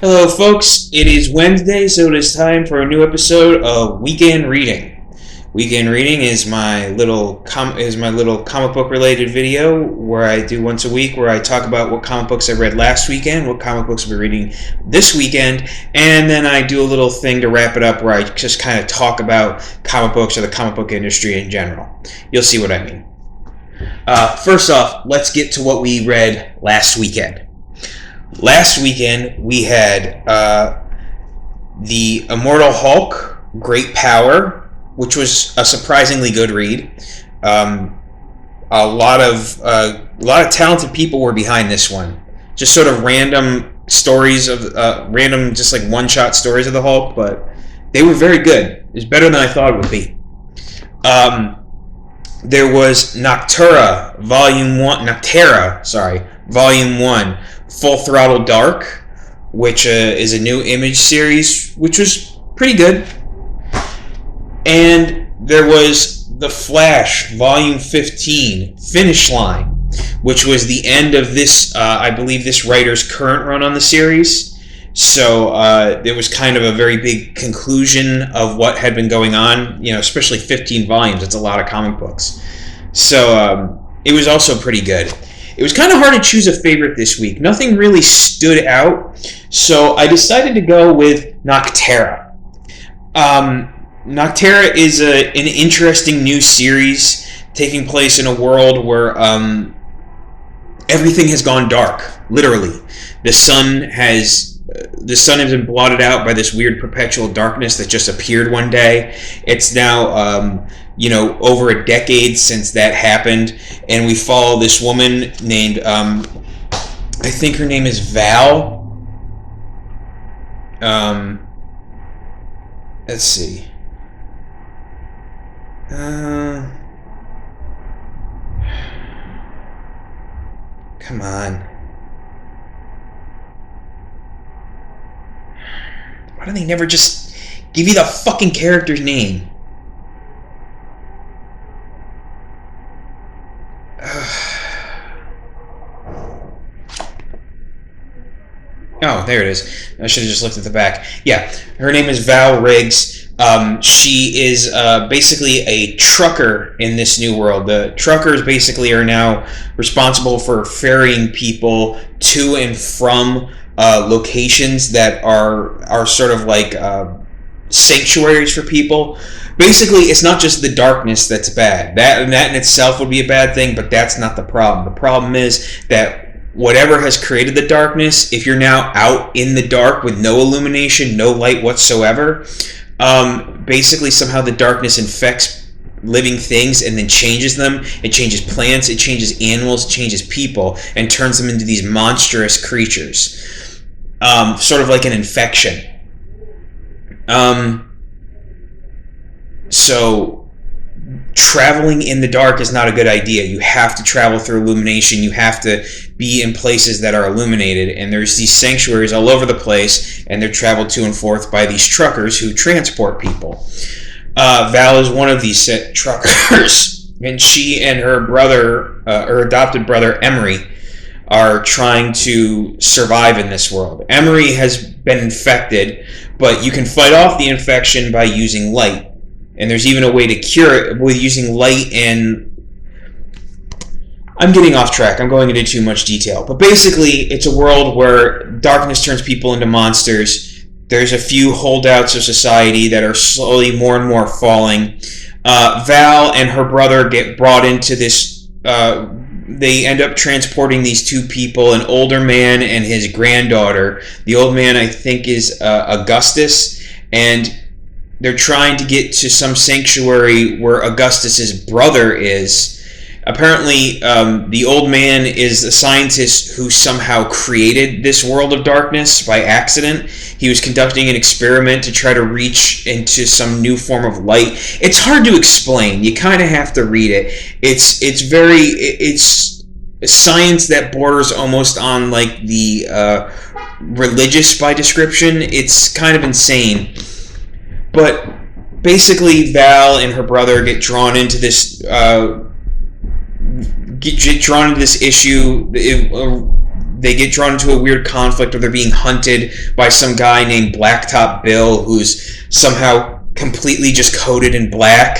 Hello, folks. It is Wednesday, so it is time for a new episode of Weekend Reading. Weekend Reading is my little comic book related video where I do once a week, where I talk about what comic books I read last weekend, what comic books I'll be reading this weekend, and then I do a little thing to wrap it up where I just kind of talk about comic books or the comic book industry in general. You'll see what I mean. First off, let's get to what we read last weekend. Last weekend, we had The Immortal Hulk, Great Power, which was a surprisingly good read. A lot of talented people were behind this one. Just sort of random stories of just like one-shot stories of the Hulk, but they were very good. It was better than I thought it would be. There was Noctera, Volume 1, Full Throttle Dark, which is a new Image series, which was pretty good. And there was The Flash, Volume 15, Finish Line, which was the end of this, I believe, this writer's current run on the series. So there was kind of a very big conclusion of what had been going on, especially 15 volumes. It's a lot of comic books. So it was also pretty good. It was kind of hard to choose a favorite this week. Nothing really stood out, so I decided to go with Noctera. Noctera is an interesting new series taking place in a world where everything has gone dark, literally. The sun has been blotted out by this weird perpetual darkness that just appeared one day. It's now over a decade since that happened, and we follow this woman named, I think her name is Val. Let's see. Come on. Why do they never just give you the fucking character's name? Oh, there it is. I should have just looked at the back. Yeah, her name is Val Riggs. She is basically a trucker in this new world. The truckers basically are now responsible for ferrying people to and from locations that are sort of like sanctuaries for people. Basically, it's not just the darkness that's bad. That in itself would be a bad thing, but that's not the problem. The problem is that whatever has created the darkness, if you're now out in the dark with no illumination, no light whatsoever, basically somehow the darkness infects living things and then changes them. It changes plants, it changes animals, it changes people, and turns them into these monstrous creatures. Sort of like an infection. So traveling in the dark is not a good idea. You have to travel through illumination. You have to be in places that are illuminated, and there's these sanctuaries all over the place, and they're traveled to and forth by these truckers who transport people. Val is one of these truckers, and she and her brother, her adopted brother Emery, are trying to survive in this world. Emery has been infected, but you can fight off the infection by using light. And there's even a way to cure it with using light and... I'm getting off track. I'm going into too much detail. But basically, it's a world where darkness turns people into monsters. There's a few holdouts of society that are slowly more and more falling. Val and her brother get brought into this... they end up transporting these two people, an older man and his granddaughter. The old man, I think, is Augustus, and they're trying to get to some sanctuary where Augustus's brother is. Apparently, the old man is a scientist who somehow created this world of darkness by accident. He was conducting an experiment to try to reach into some new form of light. It's hard to explain. You kind of have to read it. It's science that borders almost on like the religious by description. It's kind of insane. But basically, Val and her brother get drawn into this issue. they get drawn into a weird conflict, or they're being hunted by some guy named Blacktop Bill, who's somehow completely just coated in black.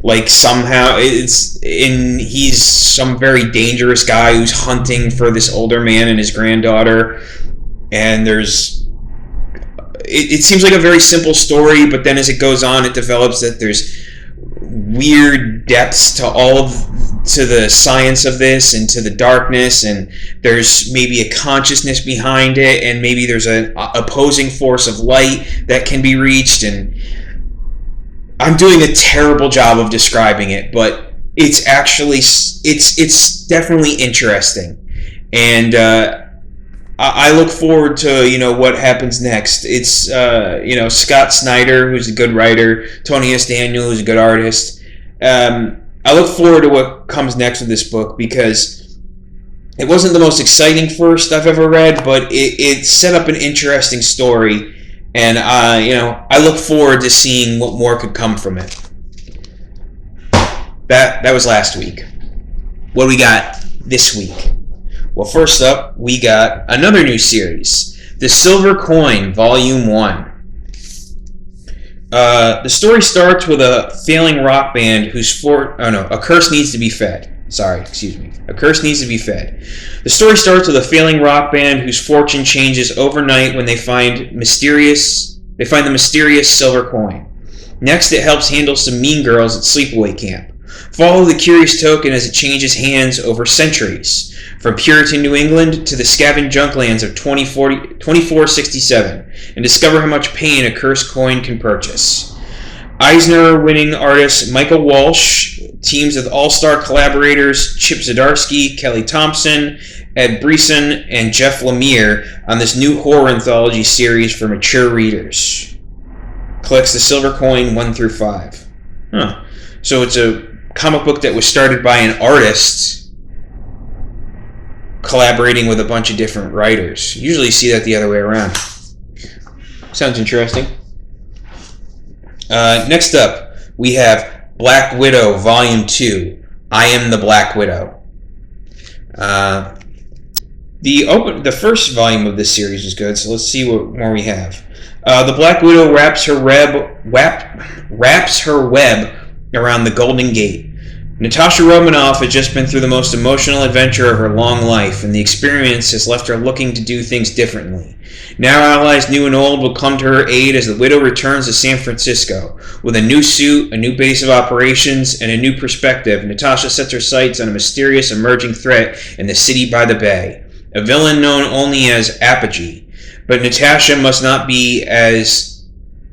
Like somehow he's some very dangerous guy who's hunting for this older man and his granddaughter. And it seems like a very simple story, but then as it goes on, it develops that there's weird depths to the science of this and to the darkness, and there's maybe a consciousness behind it, and maybe there's an opposing force of light that can be reached. And I'm doing a terrible job of describing it, but it's definitely interesting, and I look forward to what happens next. It's Scott Snyder, who's a good writer, Tony S. Daniel, who's a good artist. I look forward to what comes next with this book, because it wasn't the most exciting first I've ever read, but it set up an interesting story, and I look forward to seeing what more could come from it. That was last week. What do we got this week? Well, first up, we got another new series, The Silver Coin, Volume 1. The story starts with a failing rock band a curse needs to be fed. A curse needs to be fed. The story starts with a failing rock band whose fortune changes overnight when they find the mysterious silver coin. Next, it helps handle some mean girls at sleepaway camp. Follow the curious token as it changes hands over centuries, from Puritan New England to the Scavenge Junklands of 2467, and discover how much pain a cursed coin can purchase. Eisner-winning artist Michael Walsh teams with all-star collaborators Chip Zdarsky, Kelly Thompson, Ed Brisson, and Jeff Lemire on this new horror anthology series for mature readers. Collects The Silver Coin 1 through 5. So it's a comic book that was started by an artist collaborating with a bunch of different writers. You usually see that the other way around. Sounds interesting. Next up, we have Black Widow, Volume 2. I Am the Black Widow. The first volume of this series is good, so let's see what more we have. The Black Widow wraps her web around the Golden Gate. Natasha Romanoff has just been through the most emotional adventure of her long life, and the experience has left her looking to do things differently. Now allies new and old will come to her aid as the Widow returns to San Francisco. With a new suit, a new base of operations, and a new perspective, Natasha sets her sights on a mysterious emerging threat in the city by the bay. A villain known only as Apogee. But Natasha might not be as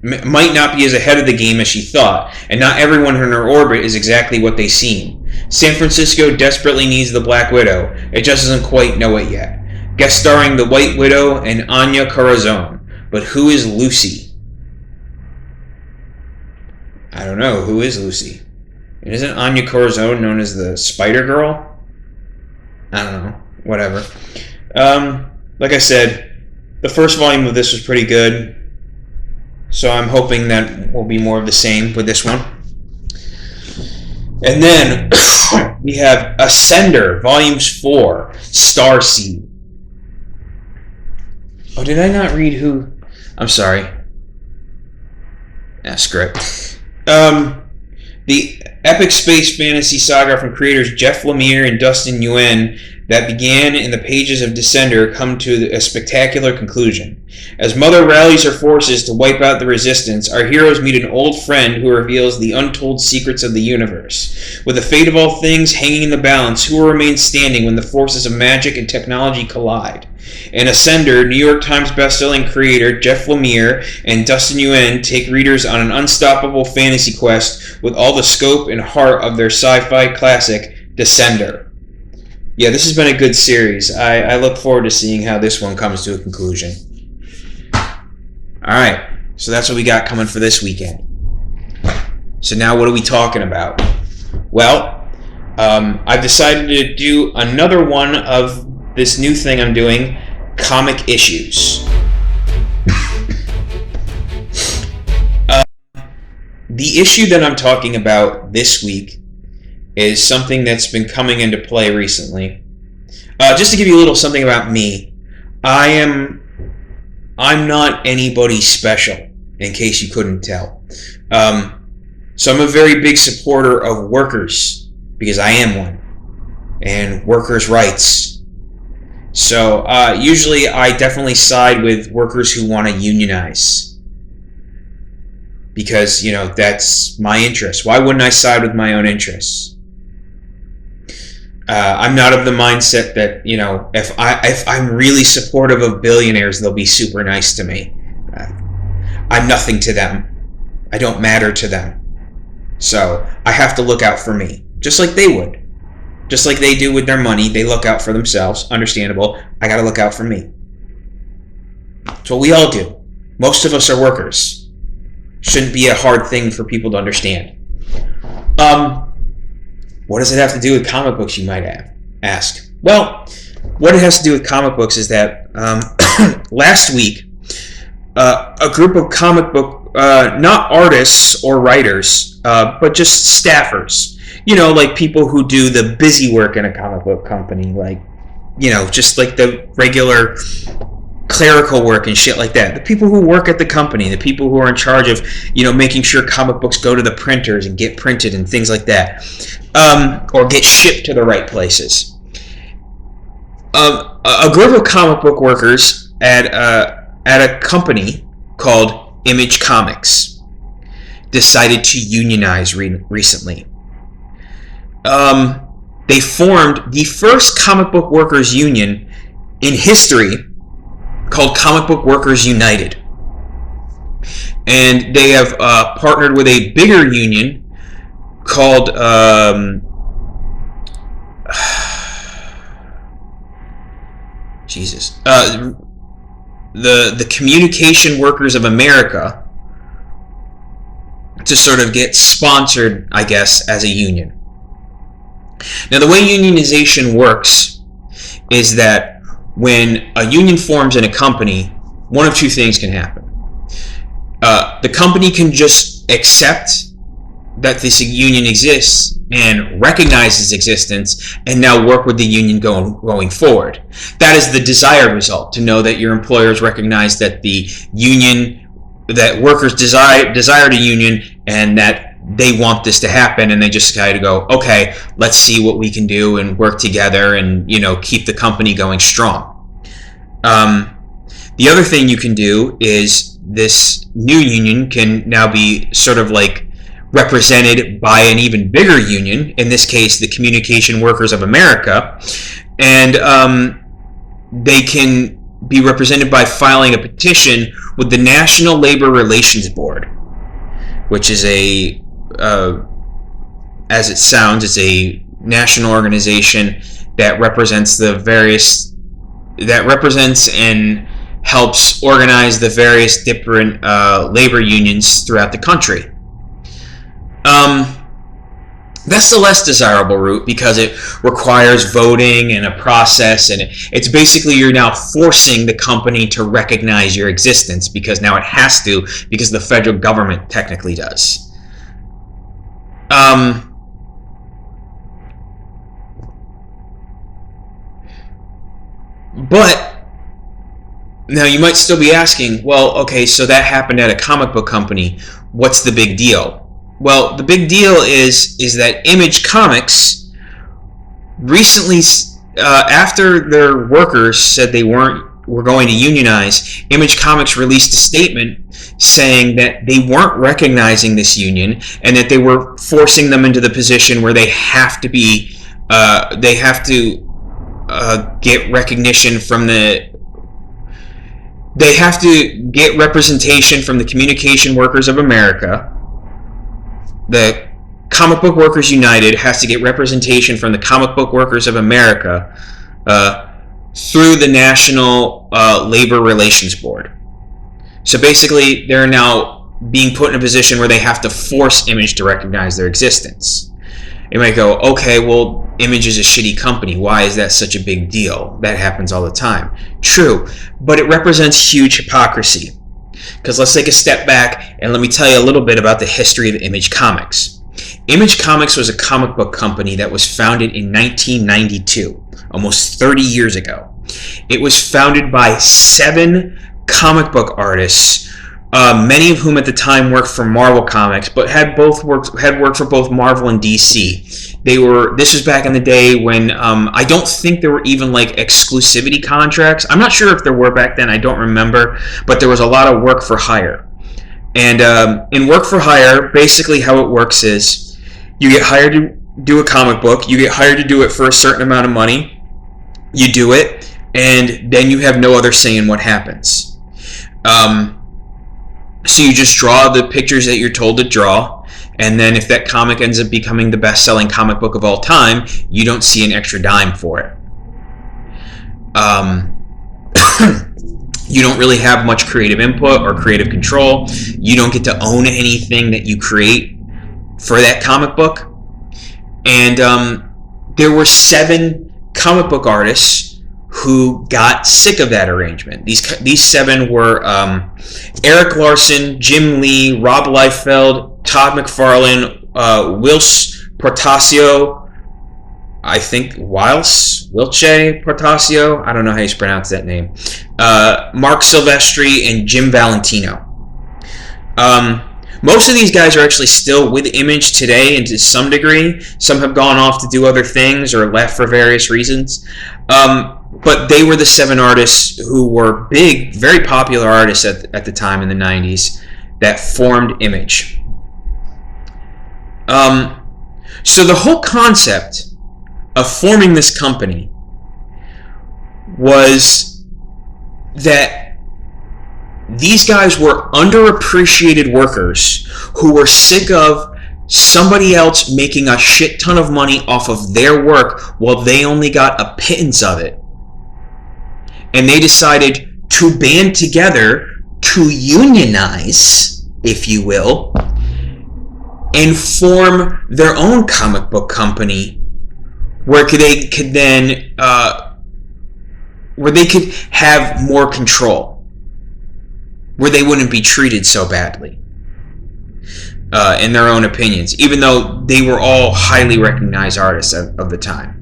ahead of the game as she thought, and not everyone in her orbit is exactly what they seem. San Francisco desperately needs the Black Widow. It just doesn't quite know it yet. Guest starring the White Widow and Anya Corazon. But who is Lucy? I don't know. Who is Lucy? And isn't Anya Corazon known as the Spider Girl? I don't know. Whatever. Like I said, the first volume of this was pretty good. So I'm hoping that will be more of the same with this one. And then we have Ascender, Volumes 4, Starseed. Oh, did I not read who? I'm sorry. Screw it. The epic space fantasy saga from creators Jeff Lemire and Dustin Nguyen that began in the pages of Descender come to a spectacular conclusion. As Mother rallies her forces to wipe out the Resistance, our heroes meet an old friend who reveals the untold secrets of the universe. With the fate of all things hanging in the balance, who will remain standing when the forces of magic and technology collide? In Ascender, New York Times bestselling creator Jeff Lemire and Dustin Nguyen take readers on an unstoppable fantasy quest with all the scope and heart of their sci-fi classic, Descender. Yeah, this has been a good series. I look forward to seeing how this one comes to a conclusion. Alright, so that's what we got coming for this weekend. So now what are we talking about? Well, I've decided to do another one of this new thing I'm doing, comic issues. The issue that I'm talking about this week is something that's been coming into play recently. Just to give you a little something about me, I'm not anybody special, in case you couldn't tell. So I'm a very big supporter of workers, because I am one, and workers' rights. So usually I definitely side with workers who want to unionize, because, you know, that's my interest. Why wouldn't I side with my own interests? I'm not of the mindset that, you know, if I'm really supportive of billionaires, they'll be super nice to me. I'm nothing to them. I don't matter to them. So I have to look out for me, just like they would. Just like they do with their money, they look out for themselves. Understandable. I got to look out for me. That's what we all do. Most of us are workers. Shouldn't be a hard thing for people to understand. What does it have to do with comic books, you might ask? Well, what it has to do with comic books is that last week, a group of comic book, not artists or writers, but just staffers, you know, like people who do the busy work in a comic book company, like, you know, just like the regular clerical work and shit like that. The people who work at the company, the people who are in charge of, you know, making sure comic books go to the printers and get printed and things like that, or get shipped to the right places. A group of comic book workers at a company called Image Comics decided to unionize recently. They formed the first comic book workers union in history, called Comic Book Workers United. And they have partnered with a bigger union called the Communication Workers of America, to sort of get sponsored, I guess, as a union. Now, the way unionization works is that when a union forms in a company, one of two things can happen. The company can just accept that this union exists and recognize its existence and now work with the union going forward. That is the desired result, to know that your employers recognize that the union, that workers desired a union and that they want this to happen, and they just kind of go, okay, let's see what we can do and work together and, you know, keep the company going strong. The other thing you can do is this new union can now be sort of like represented by an even bigger union, in this case the Communication Workers of America, and they can be represented by filing a petition with the National Labor Relations Board, which is a as it sounds, it's a national organization that represents and helps organize the various different labor unions throughout the country. That's the less desirable route, because it requires voting and a process, and it's basically you're now forcing the company to recognize your existence, because now it has to, because the federal government technically does. But now you might still be asking, well, okay, so that happened at a comic book company. What's the big deal? Well, the big deal is that Image Comics recently, after their workers said they were going to unionize, Image Comics released a statement saying that they weren't recognizing this union and that they were forcing them into the position where they have to be, get recognition from they have to get representation from the Communication Workers of America. The Comic Book Workers United has to get representation from the Comic Book Workers of America through the National Labor Relations Board. So basically, they're now being put in a position where they have to force Image to recognize their existence. You might go, okay, well, Image is a shitty company. Why is that such a big deal? That happens all the time. True, but it represents huge hypocrisy. Because let's take a step back and let me tell you a little bit about the history of Image Comics. Image Comics was a comic book company that was founded in 1992, almost 30 years ago. It was founded by 7 comic book artists, many of whom at the time worked for Marvel Comics, but had worked for both Marvel and DC. This was back in the day when I don't think there were even like exclusivity contracts. I'm not sure if there were back then. I don't remember, but there was a lot of work for hire. And in work for hire, basically how it works is you get hired to do a comic book. You get hired to do it for a certain amount of money. You do it, and then you have no other say in what happens. So you just draw the pictures that you're told to draw, and then if that comic ends up becoming the best-selling comic book of all time, you don't see an extra dime for it. You don't really have much creative input or creative control. You don't get to own anything that you create for that comic book. And there were 7 comic book artists who got sick of that arrangement. These 7 were Eric Larson, Jim Lee, Rob Liefeld, Todd McFarlane, Whilce Portacio, I think Whilce Portacio, I don't know how you pronounce that name, Mark Silvestri, and Jim Valentino. Most of these guys are actually still with Image today, and to some degree, some have gone off to do other things or left for various reasons. But they were the 7 artists who were big, very popular artists at the time in the 90s that formed Image. So the whole concept of forming this company was that these guys were underappreciated workers who were sick of somebody else making a shit ton of money off of their work while they only got a pittance of it. And they decided to band together to unionize, if you will, and form their own comic book company where they could then where they could have more control, where they wouldn't be treated so badly in their own opinions, even though they were all highly recognized artists of the time.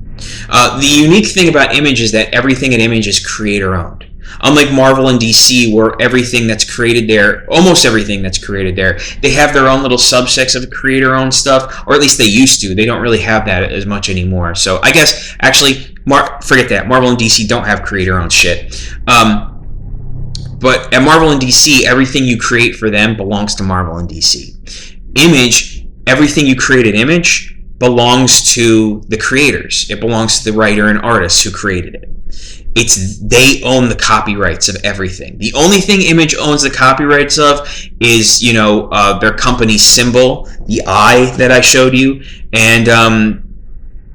The unique thing about Image is that everything at Image is creator-owned. Unlike Marvel and DC, where everything that's created there, almost everything that's created there, they have their own little subsects of creator-owned stuff, or at least they used to. They don't really have that as much anymore. So I guess, actually, forget that. Marvel and DC don't have creator-owned shit. But at Marvel and DC, everything you create for them belongs to Marvel and DC. Image, everything you create at Image belongs to the creators. It belongs to the writer and artists who created it. They own the copyrights of everything. The only thing Image owns the copyrights of is, their company symbol, the eye that I showed you, and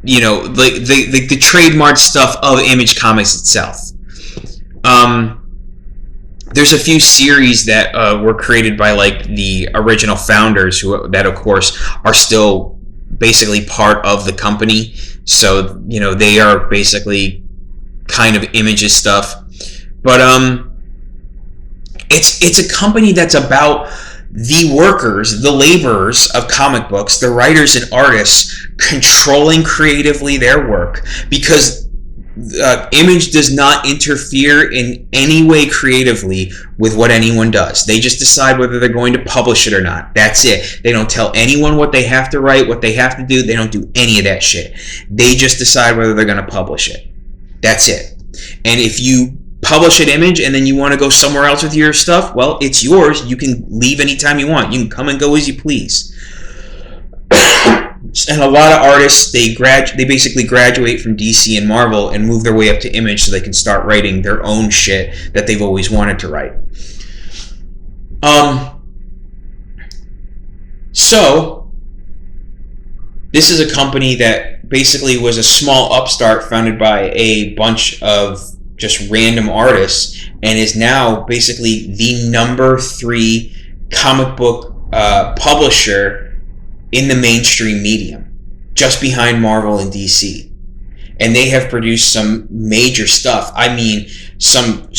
the trademark stuff of Image Comics itself. There's a few series that were created by like the original founders that of course are still basically part of the company. So, they are basically kind of Image's stuff. But it's a company that's about the workers, the laborers of comic books, the writers and artists controlling creatively their work, because Image does not interfere in any way creatively with what anyone does. They just decide whether they're going to publish it or not. That's it. They don't tell anyone what they have to write, what they have to do. They don't do any of that shit. They just decide whether they're going to publish it. That's it. And if you publish an Image and then you want to go somewhere else with your stuff, well, it's yours. You can leave anytime you want. You can come and go as you please. And a lot of artists, they basically graduate from DC and Marvel and move their way up to Image so they can start writing their own shit that they've always wanted to write. So, this is a company that basically was a small upstart founded by a bunch of just random artists and is now basically the number 3 comic book publisher in the mainstream medium, just behind Marvel and DC. And they have produced some major stuff. I mean, some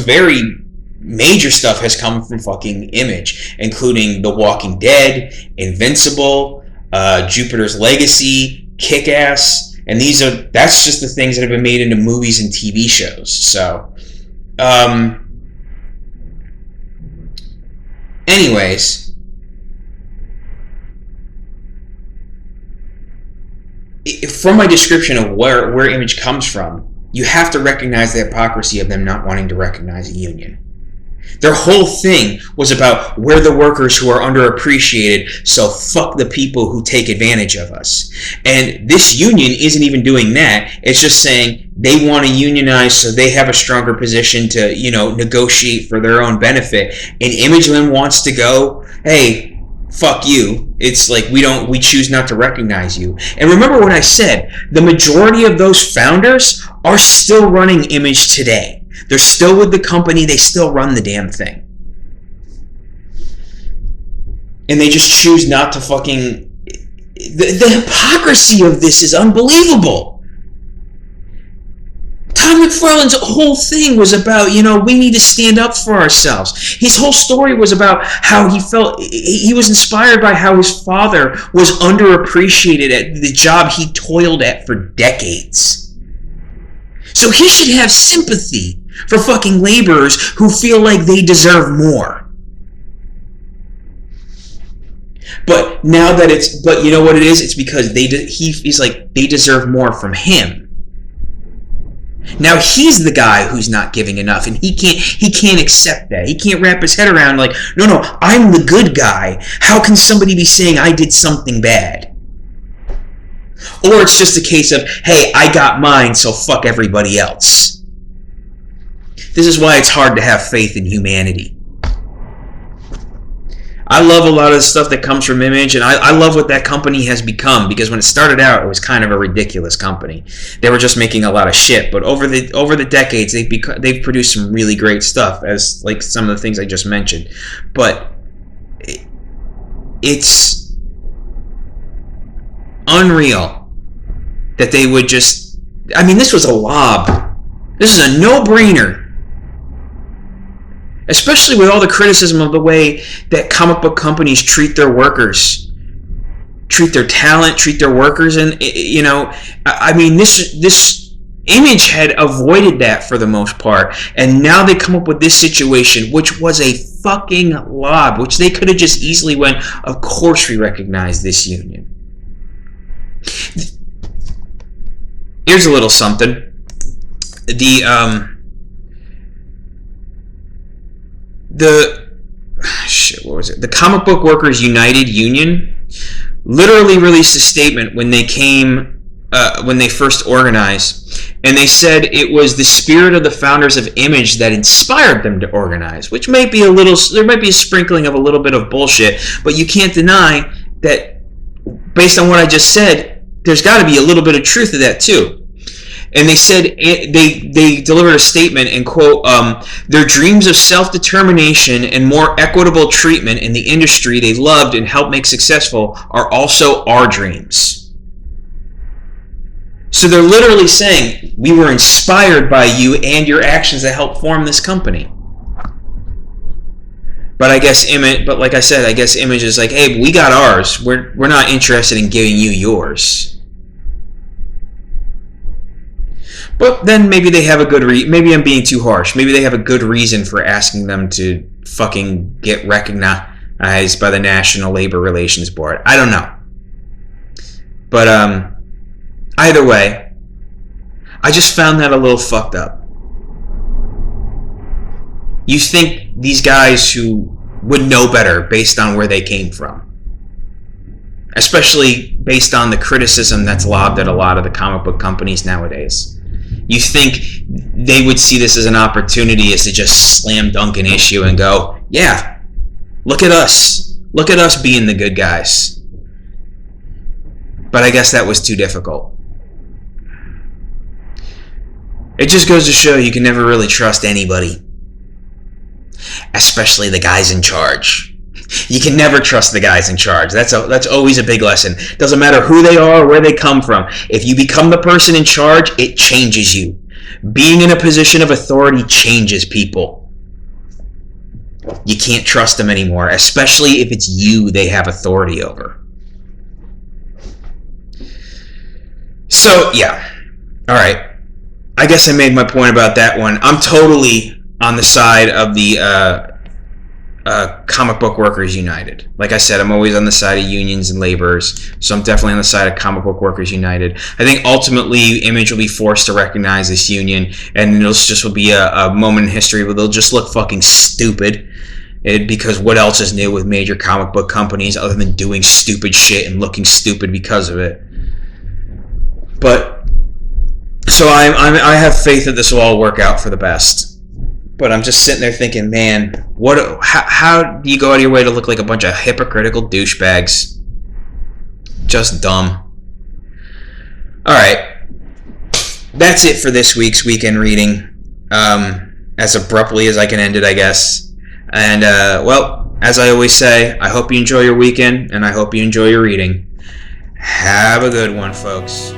very major stuff has come from fucking Image, including The Walking Dead, Invincible, Jupiter's Legacy, Kick-Ass, and that's just the things that have been made into movies and TV shows. So, anyways, from my description of where Image comes from, you have to recognize the hypocrisy of them not wanting to recognize a union. Their whole thing was about we're the workers who are underappreciated, so fuck the people who take advantage of us. And this union isn't even doing that. It's just saying they want to unionize so they have a stronger position to, negotiate for their own benefit. And Imageland wants to go, hey, fuck you. It's like we choose not to recognize you. And remember what I said, the majority of those founders are still running Image today. They're still with the company. They still run the damn thing. And they just choose not to fucking... The hypocrisy of this is unbelievable. Todd McFarlane's whole thing was about, we need to stand up for ourselves. His whole story was about how he felt... He was inspired by how his father was underappreciated at the job he toiled at for decades. So he should have sympathy for fucking laborers who feel like they deserve more. But now that but you know what it is? It's because he's like, they deserve more from him. Now he's the guy who's not giving enough, and he can't accept that. He can't wrap his head around like, no, I'm the good guy. How can somebody be saying I did something bad? Or it's just a case of, hey, I got mine, so fuck everybody else. This is why it's hard to have faith in humanity. I love a lot of the stuff that comes from Image, and I love what that company has become, because when it started out, it was kind of a ridiculous company. They were just making a lot of shit, but over the decades, they've produced some really great stuff, as like some of the things I just mentioned. But it's unreal that they would just... I mean, this was a lob. This is a no-brainer. Especially with all the criticism of the way that comic book companies treat their workers, treat their talent, treat their workers. And, I mean, this Image had avoided that for the most part. And now they come up with this situation, which was a fucking lob, which they could have just easily went, of course we recognize this union. Here's a little something. The Comic Book Workers United Union literally released a statement when they first organized, and they said it was the spirit of the founders of Image that inspired them to organize, which might be there might be a sprinkling of a little bit of bullshit, but you can't deny that based on what I just said, there's got to be a little bit of truth to that too. And they said, they delivered a statement and quote, their dreams of self-determination and more equitable treatment in the industry they loved and helped make successful are also our dreams. So they're literally saying, we were inspired by you and your actions that helped form this company. But but like I said, I guess Image is like, hey, we got ours. We're not interested in giving you yours. But then maybe they have a good maybe I'm being too harsh. Maybe they have a good reason for asking them to fucking get recognized by the National Labor Relations Board. I don't know. But either way, I just found that a little fucked up. You think these guys who would know better based on where they came from, especially based on the criticism that's lobbed at a lot of the comic book companies nowadays. You think they would see this as an opportunity as to just slam dunk an issue and go, yeah, look at us. Look at us being the good guys. But I guess that was too difficult. It just goes to show you can never really trust anybody. Especially the guys in charge. You can never trust the guys in charge. That's always a big lesson. Doesn't matter who they are or where they come from. If you become the person in charge, it changes you. Being in a position of authority changes people. You can't trust them anymore, especially if it's you they have authority over. So, yeah. All right. I guess I made my point about that one. I'm totally on the side of the Comic Book Workers United. Like I said, I'm always on the side of unions and laborers, so I'm definitely on the side of Comic Book Workers United. I think ultimately Image will be forced to recognize this union, and it'll just will be a moment in history where they'll just look fucking stupid. Because what else is new with major comic book companies other than doing stupid shit and looking stupid because of it? But so I have faith that this will all work out for the best. But I'm just sitting there thinking, man, how do you go out of your way to look like a bunch of hypocritical douchebags? Just dumb. Alright. That's it for this week's weekend reading. As abruptly as I can end it, I guess. And, well, as I always say, I hope you enjoy your weekend, and I hope you enjoy your reading. Have a good one, folks.